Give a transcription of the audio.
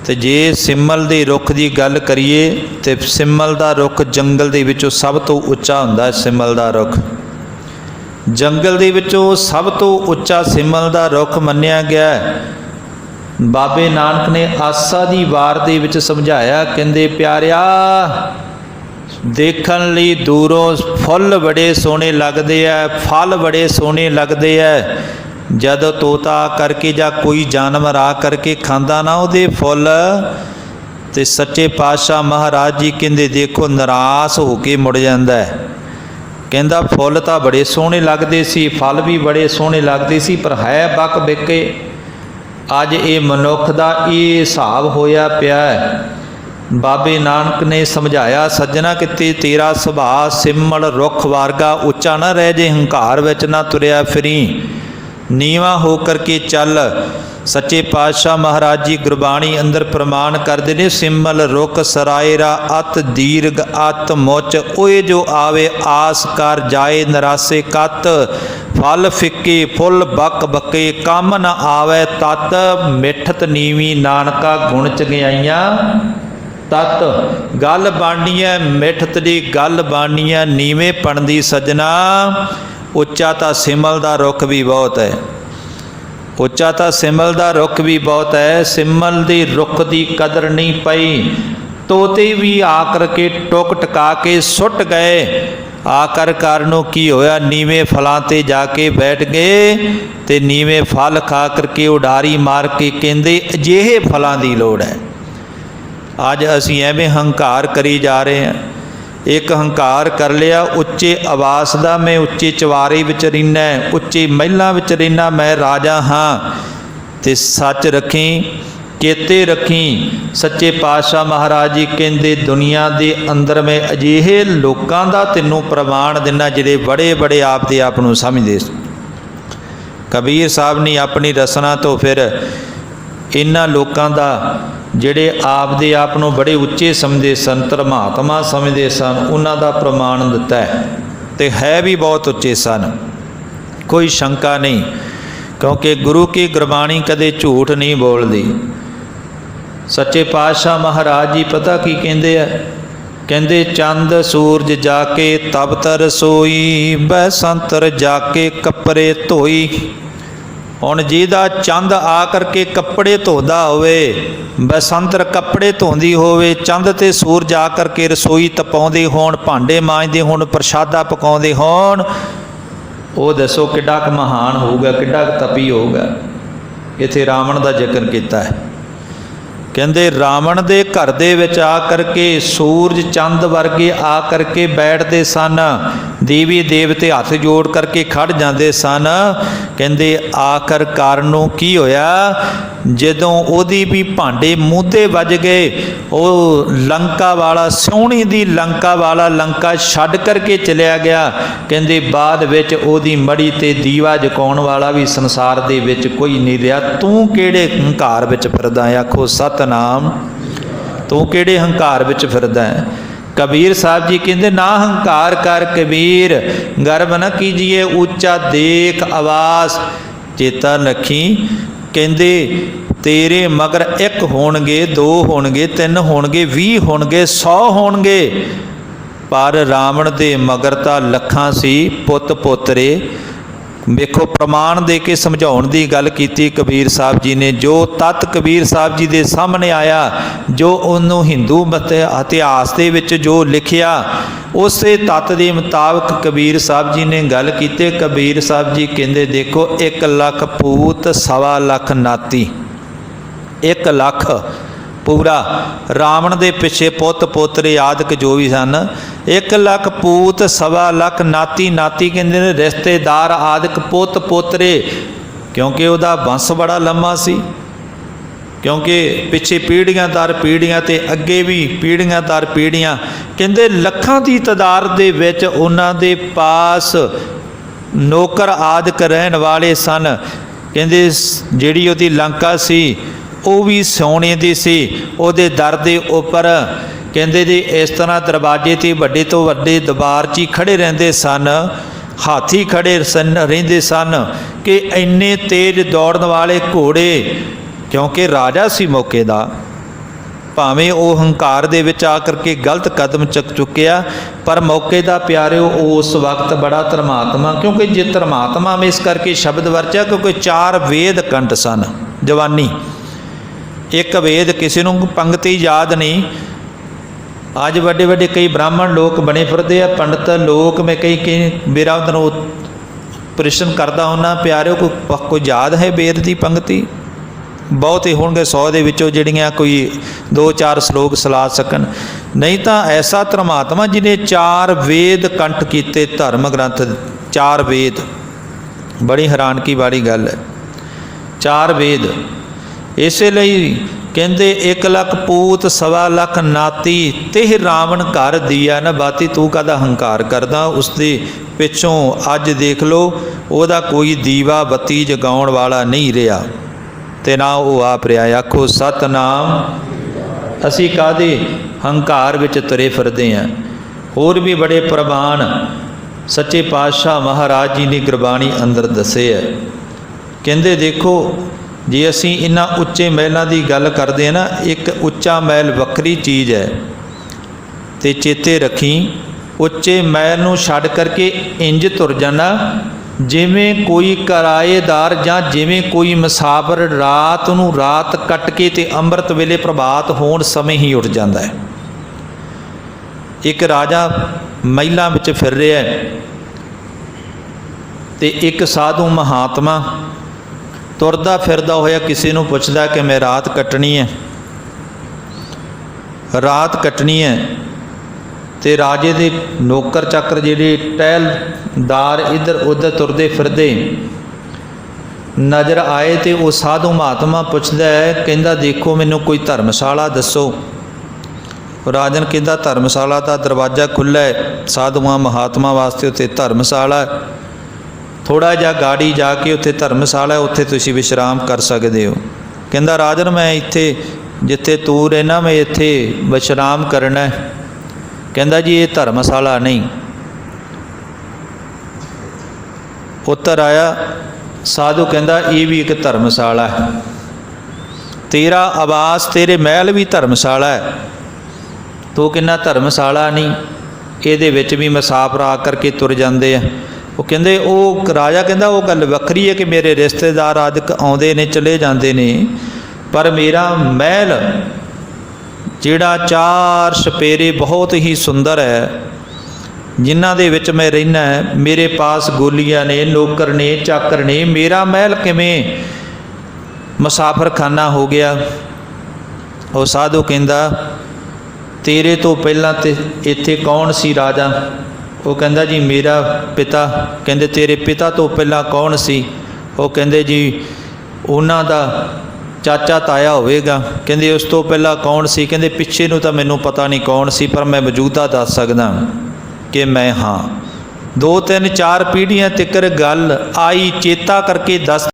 तो जे सिमल के रुख की गल करिए तो सिमल का रुख जंगल के विचों सब तो उच्चा हुंदा। सिमल का रुख जंगल के विचों सब तो उच्चा सिमल का रुख मन्निया गया। बाबे नानक ने आसा की वार दे विच समझाया, कहंदे प्यारिया देखण लई दूरों फुल बड़े सोहने लगदे है, फल बड़े सोहने लगदे है, जद तोता करके या कोई जानवर आ करके खांदा ना उहदे फुल ते सच्चे पातशाह महाराज जी कहंदे देखो निराश हो के मुड़ जांदा है। कहंदा फुल तां बड़े सोहने लगदे सी, फल भी बड़े सोहने लगदे सी, पर है बक बिके। अज ये मनुख दा ये हिसाब होया पिया है। बाबे नानक ने समझाया, सज्जना कि तेरा सुभाअ सिमल रुख वारगा उच्चा ना रह जे, हंकार विच ना तुरिया फिरी, नीवा होकर के चल। सच्चे पातशाह महाराज जी गुरबाणी अंदर प्रमाण करते ने, सिमल रुख सरायरा अत दीर्घ अत मुच, ओए जो आवे आस कर जाए निरासे कत, फल फिक्के फुल बक बके कम न आवे तत, मिठत नीवी नानका गुण चंगियाइयां तत। गल बाणी है मिठत दी गल बाणी है नीवे पन दी सजना, उच्चा तो सिमल का रुख भी बहुत है, उच्चा तो सिमल का रुख भी बहुत है। सिमल के रुख की कदर नहीं पई, तोते भी आकर के टुक टका के सुट गए। आकर कारणों की होया, नीवे फलों ते जाके बैठ गए ते नीवे फल खा करके उडारी मार के कहंदे अजिहे फलों की लोड़ है। अज असीं एवें हंकार करी जा रहे हैं। एक हंकार कर लिया उच्चे आवास का, मैं उच्चे चवारे विच रहिना, उच्चे महलों विच रहिना, मैं राजा हाँ। ते सच रखी चेते रखी, सच्चे पातशाह महाराज जी कहंदे दुनिया के अंदर मैं अजिहे लोकां दा तैनूं प्रमाण दिना जिहड़े बड़े बड़े आप दे आप नूं समझदे। कबीर साहब ने अपनी रसना तो फिर इन्हां लोकां दा ਜਿਹੜੇ ਆਪ ਦੇ ਆਪ ਨੂੰ ਬੜੇ ਉੱਚੇ ਸਮਝਦੇ ਸਨ, ਧਰਮਾਤਮਾ ਸਮਝਦੇ ਸਨ, ਉਹਨਾਂ ਦਾ ਪ੍ਰਮਾਣ ਦਿੱਤਾ ਹੈ ਤੇ ਹੈ ਵੀ ਬਹੁਤ ਉੱਚੇ ਸਨ, ਕੋਈ ਸ਼ੰਕਾ ਨਹੀਂ, ਕਿਉਂਕਿ ਗੁਰੂ ਕੀ ਗੁਰਬਾਣੀ ਕਦੇ ਝੂਠ ਨਹੀਂ ਬੋਲਦੀ। ਸੱਚੇ ਪਾਤਸ਼ਾਹ ਮਹਾਰਾਜ ਜੀ ਪਤਾ ਕੀ ਕਹਿੰਦੇ ਆ, ਕਹਿੰਦੇ ਚੰਦ ਸੂਰਜ ਜਾ ਕੇ ਤਬ ਤਰ ਸੋਈ, ਬੈਸੰਤਰ ਜਾ ਕੇ ਕੱਪੜੇ ਧੋਈ। ਹੁਣ ਜਿਹਦਾ ਚੰਦ ਆ ਕਰਕੇ ਕੱਪੜੇ ਧੋਂਦਾ ਹੋਵੇ, ਬਸੰਤਰ ਕੱਪੜੇ ਧੋਂਦੀ ਹੋਵੇ, ਚੰਦ ਤੇ ਸੂਰਜ ਆ ਕਰਕੇ ਰਸੋਈ ਤਪਾਉਂਦੇ ਹੋਣ, ਭਾਂਡੇ ਮਾਂਜਦੇ ਹੋਣ, ਪ੍ਰਸ਼ਾਦਾ ਪਕਾਉਂਦੇ ਹੋਣ, ਉਹ ਦੱਸੋ ਕਿੱਡਾ ਕੁ ਮਹਾਨ ਹੋਊਗਾ, ਕਿੱਡਾ ਕੁ ਤਪੀ ਹੋਊਗਾ। ਇੱਥੇ ਰਾਵਣ ਦਾ ਜ਼ਿਕਰ ਕੀਤਾ ਹੈ। ਕਹਿੰਦੇ ਰਾਵਣ ਦੇ ਘਰ ਦੇ ਵਿੱਚ ਆ ਕਰਕੇ ਸੂਰਜ ਚੰਦ ਵਰਗੇ ਆ ਕਰਕੇ ਬੈਠਦੇ ਸਨ, ਦੇਵੀ ਦੇਵਤੇ ਹੱਥ ਜੋੜ ਕਰਕੇ ਖੜ ਜਾਂਦੇ ਸਨ। ਕਹਿੰਦੇ ਆਖਰ ਕਾਰਨ ਕੀ ਹੋਇਆ, ਜਦੋਂ ਉਹਦੀ ਵੀ ਭਾਂਡੇ ਮੂਧੇ ਵੱਜ ਗਏ, ਉਹ ਲੰਕਾ ਵਾਲਾ ਸੋਹਣੀ ਦੀ ਲੰਕਾ ਵਾਲਾ ਲੰਕਾ ਛੱਡ ਕਰਕੇ ਚਲਿਆ ਗਿਆ। ਕਹਿੰਦੇ ਬਾਅਦ ਵਿੱਚ ਉਹਦੀ ਮੜੀ ਤੇ ਦੀਵਾ ਜਗਾਉਣ ਵਾਲਾ ਵੀ ਸੰਸਾਰ ਦੇ ਵਿੱਚ ਕੋਈ ਨਹੀਂ ਰਿਹਾ। ਤੂੰ ਕਿਹੜੇ ਹੰਕਾਰ ਵਿੱਚ ਫਿਰਦਾ ਹੈ? ਆਖੋ ਸਤਨਾਮ। ਤੂੰ ਕਿਹੜੇ ਹੰਕਾਰ ਵਿੱਚ ਫਿਰਦਾ ਹੈ? कबीर साहब जी कहते ना हंकार कर कबीर, गर्व न कीजिए, ऊंचा देख आवास चेता रखी। कहते तेरे मगर एक होणगे, दो होणगे, तीन होणगे, 20 होणगे, 100 होणगे, पर रावण दे मगर तां लखां सी पुत पोतरे। वेखो प्रमाण दे के समझाउण दी गल कीती कबीर साहब जी ने। जो तत्त कबीर साहब जी दे सामने आया, जो उन्होंने हिंदू मत इतिहास दे विच जो लिखिया, उस तत्त के मुताबिक कबीर साहब जी ने गल कीती। कबीर साहब जी कहंदे देखो 1 लाख पूत 1.25 लाख नाती, 1 लाख पूरा रावण दे पिछे पुत पोतरे आदि जो भी सन, 1 लाख पूत 1.25 लाख नाती। नाती कहते हैं रिश्तेदार आदि पुत पोतरे, क्योंकि वह वंश बड़ा लंबा सी, क्योंकि पिछे पीढ़ियां दर पीढ़ियां ते अगे भी पीढ़ियां दर पीढ़ियां। कहते लखां की तादाद दे विच उन्हां दे पास नौकर आदि रहन वाले सन। कहते जिहड़ी उहदी लंका सी ਉਹ भी सोने की सी, ਉਹਦੇ दर के उपर कहते जी इस तरह दरवाजे ते वड्डे तो वड्डे दरबार च ही खड़े रहंदे सन, हाथी खड़े रहिंदे सन कि इन्ने तेज दौड़न वाले घोड़े, क्योंकि राजा सी मौके दा, ਭਾਵੇਂ ਉਹ ਹੰਕਾਰ ਦੇ ਵਿੱਚ ਆ ਕਰਕੇ ਗਲਤ ਕਦਮ ਚੱਕ ਚੁੱਕਿਆ, ਪਰ ਮੌਕੇ ਦਾ ਪਿਆਰਿਓ ਉਸ ਵਕਤ ਬੜਾ ਧਰਮਾਤਮਾ, ਕਿਉਂਕਿ ਜੇ ਧਰਮਾਤਮਾ ਮੈਂ ਇਸ ਕਰਕੇ ਸ਼ਬਦ ਵਰਤਿਆ ਕਿਉਂਕਿ 4 ਵੇਦ ਕੰਠ ਸਨ। ਜਵਾਨੀ ਇੱਕ ਵੇਦ ਕਿਸੇ ਨੂੰ ਪੰਗਤੀ ਯਾਦ ਨਹੀਂ। ਅੱਜ ਵੱਡੇ ਵੱਡੇ ਕਈ ਬ੍ਰਾਹਮਣ ਲੋਕ ਬਣੇ ਫਿਰਦੇ ਆ, ਪੰਡਤ ਲੋਕ। ਮੈਂ ਕਈ ਮੇਰਾ ਉਹਨਾਂ ਨੂੰ ਪ੍ਰਸ਼ਨ ਕਰਦਾ ਹੁੰਦਾ, ਪਿਆਰਿਓ ਕੋਈ ਯਾਦ ਹੈ ਵੇਦ ਦੀ ਪੰਗਤੀ? ਬਹੁਤੇ ਹੋਣਗੇ 100 ਦੇ ਵਿੱਚੋਂ ਜਿਹੜੀਆਂ ਕੋਈ 2-4 ਸ਼ਲੋਕ ਸਲਾ ਸਕਣ, ਨਹੀਂ ਤਾਂ ਐਸਾ ਧਰਮਾਤਮਾ ਜਿਹਨੇ 4 ਵੇਦ ਕੰਠ ਕੀਤੇ, ਧਰਮ ਗ੍ਰੰਥ 4 ਵੇਦ। ਬੜੀ ਹੈਰਾਨਗੀ ਵਾਲੀ ਗੱਲ ਹੈ, 4 ਵੇਦ। ਇਸੇ ਲਈ ਕਹਿੰਦੇ 1 ਲੱਖ ਪੂਤ 1.25 ਲੱਖ ਨਾਤੀ, ਤਿਹ ਰਾਵਣ ਘਰ ਦੀਆ ਨਾ ਬਾਤੀ। ਤੂੰ ਕਾਹਦਾ ਹੰਕਾਰ ਕਰਦਾ? ਉਸ ਦੇ ਪਿੱਛੋਂ ਅੱਜ ਦੇਖ ਲਓ ਉਹਦਾ ਕੋਈ ਦੀਵਾ ਬੱਤੀ ਜਗਾਉਣ ਵਾਲਾ ਨਹੀਂ ਰਿਹਾ, ਤੇ ਨਾ ਉਹ ਆਪ ਰਿਹਾ। ਆਖੋ ਸਤਨਾਮ। ਅਸੀਂ ਕਾਹਦੇ ਹੰਕਾਰ ਵਿੱਚ ਤੁਰੇ ਫਿਰਦੇ ਹਾਂ। ਹੋਰ ਵੀ ਬੜੇ ਪ੍ਰਵਾਨ ਸੱਚੇ ਪਾਤਸ਼ਾਹ ਮਹਾਰਾਜ ਜੀ ਨੇ ਗੁਰਬਾਣੀ ਅੰਦਰ ਦੱਸੇ ਹੈ। ਕਹਿੰਦੇ ਦੇਖੋ, ਜੇ ਅਸੀਂ ਇਹਨਾਂ ਉੱਚੇ ਮਹਿਲਾਂ ਦੀ ਗੱਲ ਕਰਦੇ ਹਾਂ ਨਾ, ਇੱਕ ਉੱਚਾ ਮਹਿਲ ਵੱਖਰੀ ਚੀਜ਼ ਹੈ, ਤੇ ਚੇਤੇ ਰੱਖੀ ਉੱਚੇ ਮਹਿਲ ਨੂੰ ਛੱਡ ਕਰਕੇ ਇੰਜ ਤੁਰ ਜਾਣਾ ਜਿਵੇਂ ਕੋਈ ਕਿਰਾਏਦਾਰ ਜਾਂ ਜਿਵੇਂ ਕੋਈ ਮੁਸਾਫਰ ਰਾਤ ਨੂੰ ਰਾਤ ਕੱਟ ਕੇ ਤੇ ਅੰਮ੍ਰਿਤ ਵੇਲੇ ਪ੍ਰਭਾਤ ਹੋਣ ਸਮੇਂ ਹੀ ਉੱਠ ਜਾਂਦਾ ਹੈ। ਇੱਕ ਰਾਜਾ ਮਹਿਲਾਂ ਵਿੱਚ ਫਿਰ ਰਿਹਾ ਹੈ, ਤੇ ਇੱਕ ਸਾਧੂ ਮਹਾਤਮਾ ਤੁਰਦਾ ਫਿਰਦਾ ਹੋਇਆ ਕਿਸੇ ਨੂੰ ਪੁੱਛਦਾ ਕਿ ਮੈਂ ਰਾਤ ਕੱਟਣੀ ਹੈ, ਰਾਤ ਕੱਟਣੀ ਹੈ। ਤੇ ਰਾਜੇ ਦੇ ਨੌਕਰ ਚਾਕਰ ਜਿਹੜੇ ਟਹਿਲਦਾਰ ਇੱਧਰ ਉੱਧਰ ਤੁਰਦੇ ਫਿਰਦੇ ਨਜ਼ਰ ਆਏ, ਤੇ ਉਹ ਸਾਧੂ ਮਹਾਤਮਾ ਪੁੱਛਦਾ ਹੈ, ਕਹਿੰਦਾ ਦੇਖੋ ਮੈਨੂੰ ਕੋਈ ਧਰਮਸ਼ਾਲਾ ਦੱਸੋ। ਰਾਜਨ ਕਹਿੰਦਾ ਧਰਮਸ਼ਾਲਾ ਦਾ ਦਰਵਾਜ਼ਾ ਖੁੱਲ੍ਹਾ ਹੈ, ਸਾਧੂਆਂ ਮਹਾਤਮਾ ਵਾਸਤੇ ਉੱਥੇ ਧਰਮਸ਼ਾਲਾ। ਥੋੜ੍ਹਾ ਜਿਹਾ ਗਾੜੀ ਜਾ ਕੇ ਉੱਥੇ ਧਰਮਸ਼ਾਲਾ, ਉੱਥੇ ਤੁਸੀਂ ਵਿਸ਼ਰਾਮ ਕਰ ਸਕਦੇ ਹੋ। ਕਹਿੰਦਾ ਰਾਜਨ ਮੈਂ ਇੱਥੇ ਜਿੱਥੇ ਤੂੰ ਰਹਿਣਾ ਮੈਂ ਇੱਥੇ ਵਿਸ਼ਰਾਮ ਕਰਨਾ ਹੈ। ਕਹਿੰਦਾ ਜੀ ਇਹ ਧਰਮਸ਼ਾਲਾ ਨਹੀਂ। ਉੱਤਰ ਆਇਆ ਸਾਧੂ ਕਹਿੰਦਾ ਇਹ ਵੀ ਇੱਕ ਧਰਮਸ਼ਾਲਾ ਹੈ, ਤੇਰਾ ਆਵਾਸ ਤੇਰੇ ਮਹਿਲ ਵੀ ਧਰਮਸ਼ਾਲਾ ਹੈ, ਤੂੰ ਕਹਿੰਦਾ ਧਰਮਸ਼ਾਲਾ ਨਹੀਂ, ਇਹਦੇ ਵਿੱਚ ਵੀ ਮੁਸਾਫਰ ਆ ਕਰਕੇ ਤੁਰ ਜਾਂਦੇ ਆ। ਉਹ ਕਹਿੰਦੇ ਉਹ ਰਾਜਾ ਕਹਿੰਦਾ ਉਹ ਗੱਲ ਵੱਖਰੀ ਹੈ ਕਿ ਮੇਰੇ ਰਿਸ਼ਤੇਦਾਰ ਅੱਜ ਆਉਂਦੇ ਨੇ ਚਲੇ ਜਾਂਦੇ ਨੇ, ਪਰ ਮੇਰਾ ਮਹਿਲ ਜਿਹੜਾ 4 ਛਪੇਰੇ ਬਹੁਤ ਹੀ ਸੁੰਦਰ ਹੈ, ਜਿਨ੍ਹਾਂ ਦੇ ਵਿੱਚ ਮੈਂ ਰਹਿਣਾ ਹੈ, ਮੇਰੇ ਪਾਸ ਗੋਲੀਆਂ ਨੇ, ਨੌਕਰ ਨੇ, ਚਾਕਰ ਨੇ, ਮੇਰਾ ਮਹਿਲ ਕਿਵੇਂ ਮੁਸਾਫਰਖਾਨਾ ਹੋ ਗਿਆ? ਉਹ ਸਾਧੂ ਕਹਿੰਦਾ ਤੇਰੇ ਤੋਂ ਪਹਿਲਾਂ ਤੇ ਇੱਥੇ ਕੌਣ ਸੀ ਰਾਜਾ? ਉਹ ਕਹਿੰਦਾ ਜੀ ਮੇਰਾ ਪਿਤਾ। ਕਹਿੰਦੇ ਤੇਰੇ ਪਿਤਾ ਤੋਂ ਪਹਿਲਾਂ ਕੌਣ ਸੀ? ਉਹ ਕਹਿੰਦੇ ਜੀ ਉਹਨਾਂ ਦਾ ਚਾਚਾ ਤਾਇਆ ਹੋਵੇਗਾ। ਕਹਿੰਦੇ ਉਸ ਤੋਂ ਪਹਿਲਾਂ ਕੌਣ ਸੀ? ਕਹਿੰਦੇ ਪਿੱਛੇ ਨੂੰ ਤਾਂ ਮੈਨੂੰ ਪਤਾ ਨਹੀਂ ਕੌਣ ਸੀ, ਪਰ ਮੈਂ ਮੌਜੂਦਾ ਦੱਸ ਸਕਦਾ ਕਿ ਮੈਂ ਹਾਂ। 2-3-4 ਪੀੜ੍ਹੀਆਂ ਤੱਕ ਗੱਲ ਆਈ, ਚੇਤਾ ਕਰਕੇ ਦੱਸ